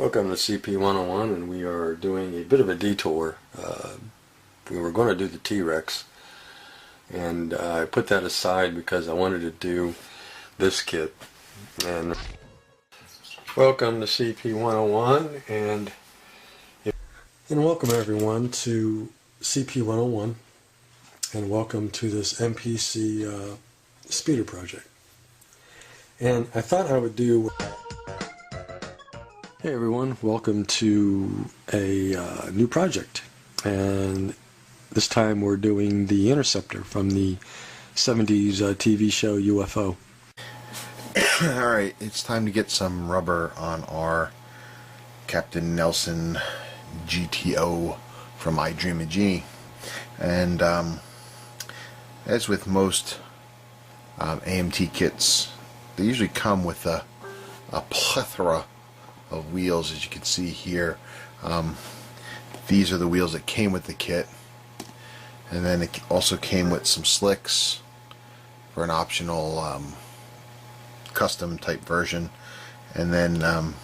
Welcome to CP101, and we are doing a bit of a detour. We were going to do the T-Rex, and I put that aside because I wanted to do this kit. And welcome to CP101, and welcome everyone to CP101, and welcome to this MPC speeder project. And I thought I would do. Hey everyone, welcome to a new project, and this time we're doing the Interceptor from the 70s TV show UFO. Alright, it's time to get some rubber on our Captain Nelson GTO from I Dream of Genie. And as with most AMT kits, they usually come with a plethora of wheels, as you can see here. These are the wheels that came with the kit, and then it also came with some slicks for an optional custom type version. And then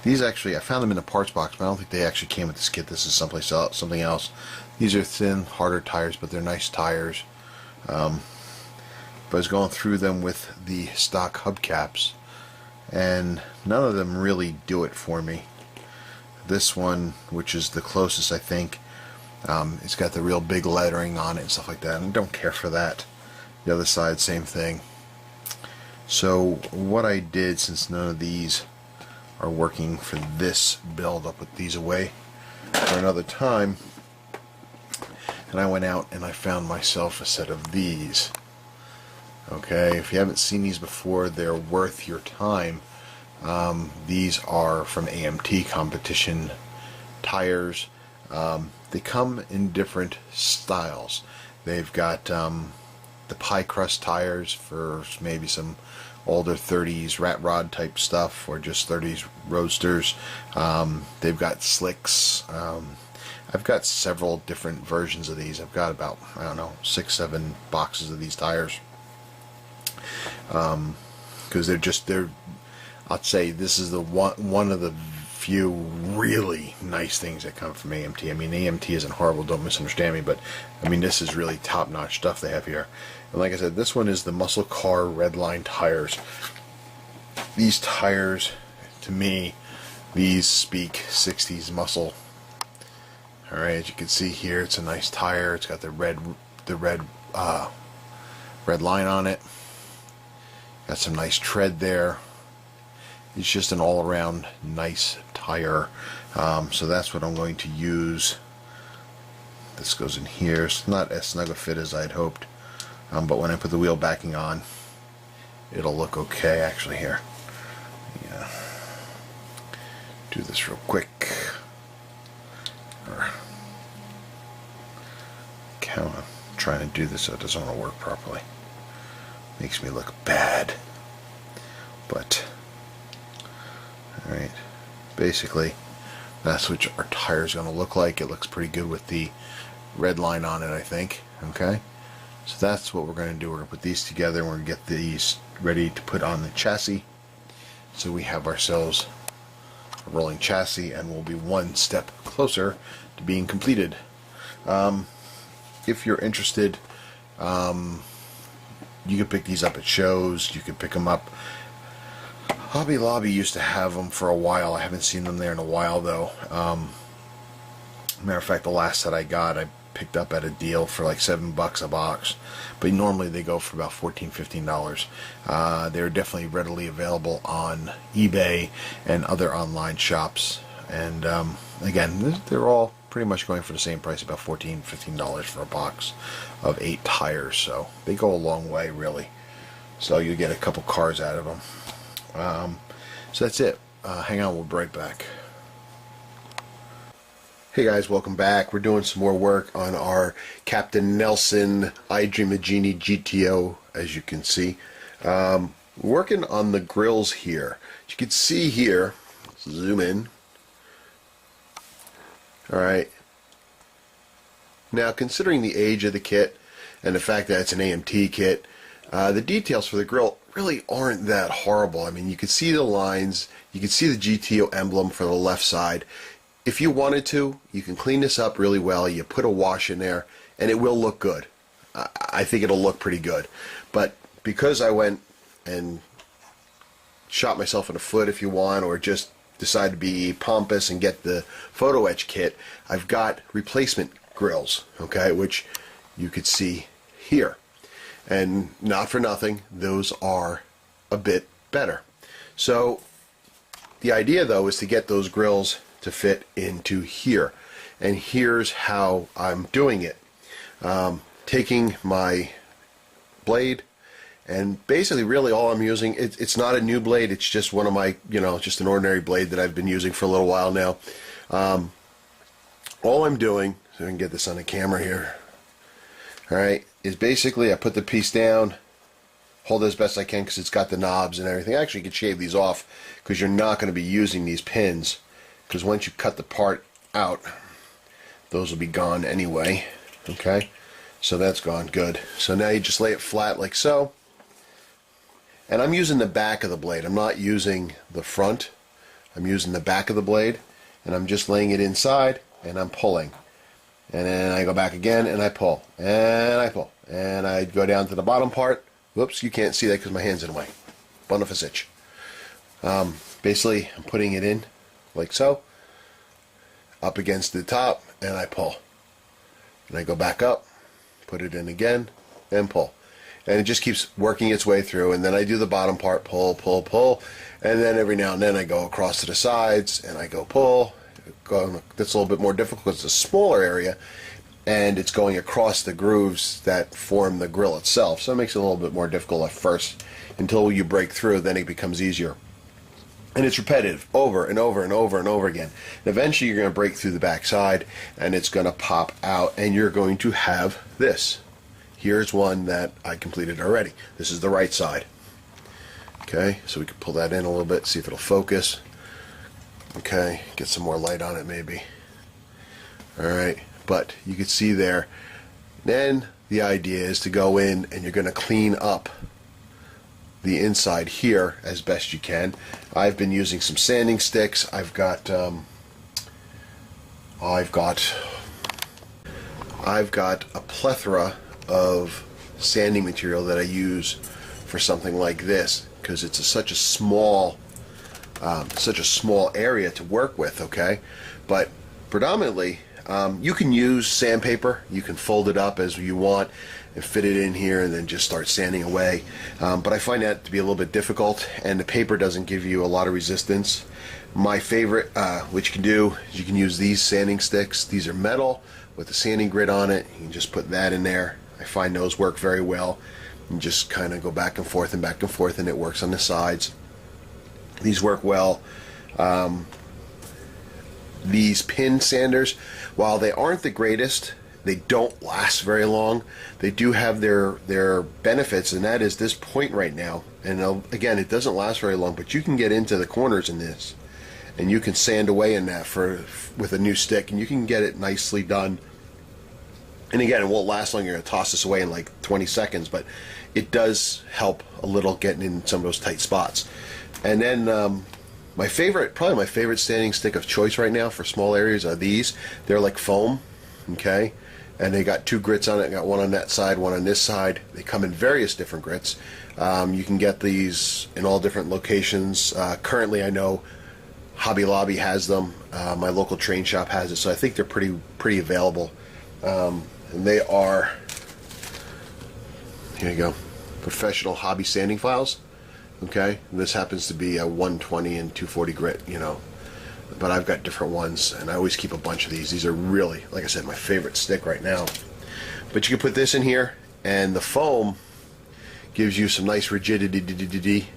these, actually I found them in the parts box, but I don't think they actually came with this kit. This is someplace else, something else. These are thin, harder tires, but they're nice tires. But I was going through them with the stock hubcaps, and none of them really do it for me. This one, which is the closest, I think, it's got the real big lettering on it and stuff like that, and I don't care for that. The other side, same thing. So what I did, since none of these are working for this build, I'll put these away for another time, and I went out and I found myself a set of these. Okay, if you haven't seen these before, they're worth your time. These are from AMT competition tires. They come in different styles. They've got the pie crust tires for maybe some older 30s rat rod type stuff, or just 30s roadsters. They've got slicks. I've got several different versions of these. I've got about, I don't know, 6-7 boxes of these tires. Because I'd say this is the one of the few really nice things that come from AMT. I mean, AMT isn't horrible, don't misunderstand me, but I mean, this is really top-notch stuff they have here. And like I said, this one is the Muscle Car Redline tires. These tires, to me, these speak 60s muscle. Alright, as you can see here, it's a nice tire. It's got the red line on it. Got some nice tread there. It's just an all-around nice tire. So that's what I'm going to use. This goes in here. It's not as snug a fit as I'd hoped, but when I put the wheel backing on, it'll look okay. Actually, here, yeah, do this real quick. I'm trying to do this so it doesn't want to work properly. Makes me look bad. But alright, basically that's what our tire's going to look like. It looks pretty good with the red line on it, I think. Okay, so that's what we're going to do. We're going to put these together and we're going to get these ready to put on the chassis, so we have ourselves a rolling chassis, and we'll be one step closer to being completed. If you're interested, you can pick these up at shows. You can pick them up. Hobby Lobby used to have them for a while. I haven't seen them there in a while, though. Matter of fact, the last set I got, I picked up at a deal for like $7 a box. But normally they go for about $14, $15. They're definitely readily available on eBay and other online shops. And again, they're all pretty much going for the same price, about $14, $15 for a box of 8 tires. So they go a long way, really. So you get a couple cars out of them. So that's it. Hang on, we'll be right back. Hey guys, welcome back. We're doing some more work on our Captain Nelson I Dream of Genie GTO, as you can see. Working on the grills here. As you can see here, zoom in. Alright, now considering the age of the kit and the fact that it's an AMT kit, the details for the grill really aren't that horrible. I mean, you can see the lines, you can see the GTO emblem for the left side. If you wanted to, you can clean this up really well. You put a wash in there, and it will look good. I think it'll look pretty good. But because I went and shot myself in the foot, if you want, or just decided to be pompous and get the photo etch kit, I've got replacement grills, okay, which you could see here. And not for nothing, those are a bit better. So the idea, though, is to get those grills to fit into here. And here's how I'm doing it. Taking my blade, and basically really all I'm using, it's not a new blade, it's just one of my, just an ordinary blade that I've been using for a little while now. All I'm doing, so I can get this on the camera here, alright, is basically I put the piece down, hold it as best I can because it's got the knobs and everything. Actually, you can shave these off because you're not going to be using these pins, because once you cut the part out, those will be gone anyway. Okay, so that's gone, good. So now you just lay it flat like so, and I'm using the back of the blade. I'm not using the front. I'm using the back of the blade, and I'm just laying it inside, and I'm pulling. And then I go back again, and I pull, and I pull, and I go down to the bottom part. Whoops, you can't see that because my hand's in the way. Boniface itch. Basically, I'm putting it in like so, up against the top, and I pull. And I go back up, put it in again, and pull. And it just keeps working its way through, and then I do the bottom part, pull, pull, pull, and then every now and then I go across to the sides, and I go pull. That's a little bit more difficult because it's a smaller area, and it's going across the grooves that form the grill itself, so it makes it a little bit more difficult at first. Until you break through, then it becomes easier. And it's repetitive, over and over and over and over again. And eventually you're going to break through the back side, and it's going to pop out, and you're going to have this. Here's one that I completed already. This is the right side. Okay, so we can pull that in a little bit, see if it'll focus. Okay, get some more light on it maybe. Alright, but you can see there. Then the idea is to go in, and you're going to clean up the inside here as best you can. I've been using some sanding sticks. I've got a plethora of sanding material that I use for something like this, because it's such a small area to work with. Okay, but predominantly you can use sandpaper. You can fold it up as you want and fit it in here and then just start sanding away. But I find that to be a little bit difficult, and the paper doesn't give you a lot of resistance. My favorite, which you can do, is you can use these sanding sticks. These are metal with a sanding grit on it. You can just put that in there. I find those work very well. You just kind of go back and forth, and it works on the sides. These work well. These pin sanders, while they aren't the greatest, they don't last very long. They do have their benefits, and that is this point right now. And again, it doesn't last very long, but you can get into the corners in this, and you can sand away in that with a new stick, and you can get it nicely done. And again, it won't last long. You're going to toss this away in like 20 seconds, but it does help a little getting in some of those tight spots. And then probably my favorite sanding stick of choice right now for small areas are these. They're like foam, okay? And they got two grits on it. I got one on that side, one on this side. They come in various different grits. You can get these in all different locations. Currently, I know Hobby Lobby has them. My local train shop has it, so I think they're pretty available. And they are, here you go, professional hobby sanding files. Okay, and this happens to be a 120 and 240 grit, but I've got different ones, and I always keep a bunch of these. These are really, like I said, my favorite stick right now. But you can put this in here, and the foam gives you some nice rigidity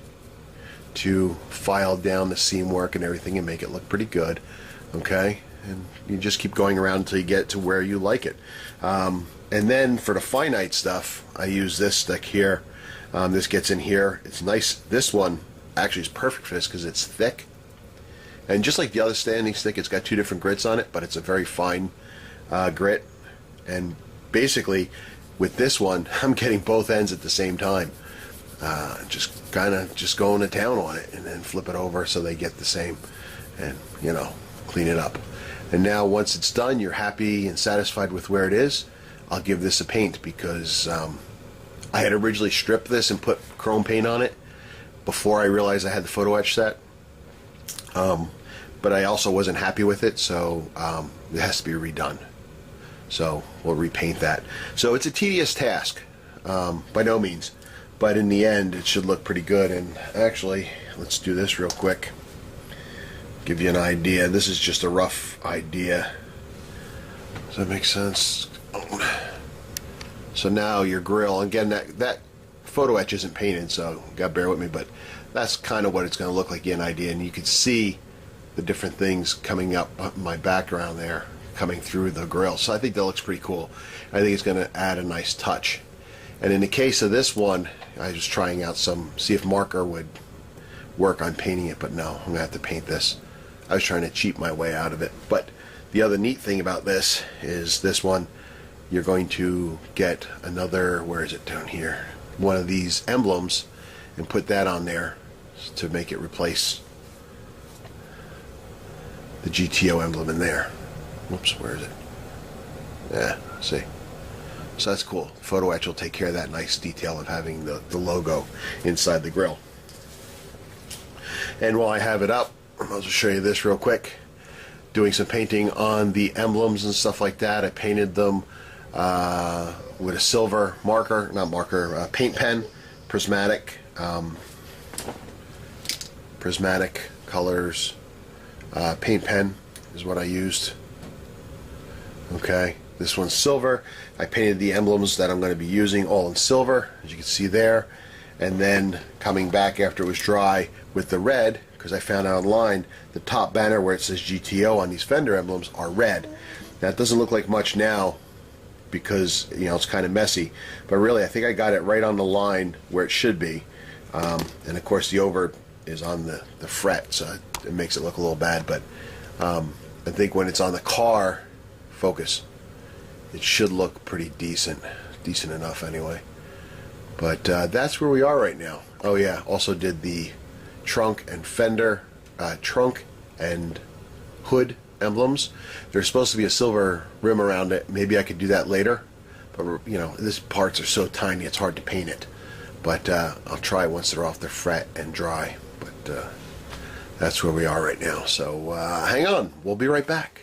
to file down the seam work and everything and make it look pretty good. Okay, and you just keep going around until you get to where you like it. And then for the finite stuff, I use this stick here. This gets in here. It's nice. This one actually is perfect for this because it's thick. And just like the other standing stick, it's got two different grits on it, but it's a very fine grit. And basically, with this one, I'm getting both ends at the same time. just kind of just going to town on it, and then flip it over so they get the same, and clean it up. And now once it's done, you're happy and satisfied with where it is. I'll give this a paint, because I had originally stripped this and put chrome paint on it before I realized I had the photo etch set. But I also wasn't happy with it, so it has to be redone. So we'll repaint that. So it's a tedious task, by no means, but in the end it should look pretty good. And actually, let's do this real quick, give you an idea. This is just a rough idea. Does that make sense? So now your grill, again, that photo etch isn't painted, so you gotta bear with me, but that's kind of what it's going to look like, an idea. And you can see the different things coming up my background there, coming through the grill. So I think that looks pretty cool. I think it's going to add a nice touch. And in the case of this one, I was trying out see if marker would work on painting it, but no, I'm going to have to paint this. I was trying to cheat my way out of it. But the other neat thing about this is this one, you're going to get another, where is it, down here, one of these emblems, and put that on there to make it replace the GTO emblem in there. Whoops, where is it? Yeah, see. So that's cool. Photo etch will take care of that nice detail of having the logo inside the grill. And while I have it up, I'll just show you this real quick. Doing some painting on the emblems and stuff like that. I painted them with a silver marker, not marker, paint pen, prismatic colors. Paint pen is what I used. Okay, this one's silver. I painted the emblems that I'm going to be using all in silver, as you can see there. And then coming back after it was dry with the red, because I found out online the top banner where it says GTO on these fender emblems are red. Now it doesn't look like much now because it's kind of messy, but really I think I got it right on the line where it should be. And of course the over is on the fret, so it makes it look a little bad, but I think when it's on the car focus, it should look pretty decent enough anyway. But that's where we are right now. Oh yeah, also did the trunk and fender, trunk and hood emblems. There's supposed to be a silver rim around it. Maybe I could do that later, but these parts are so tiny it's hard to paint it. But I'll try once they're off the fret and dry. But that's where we are right now. So hang on, we'll be right back.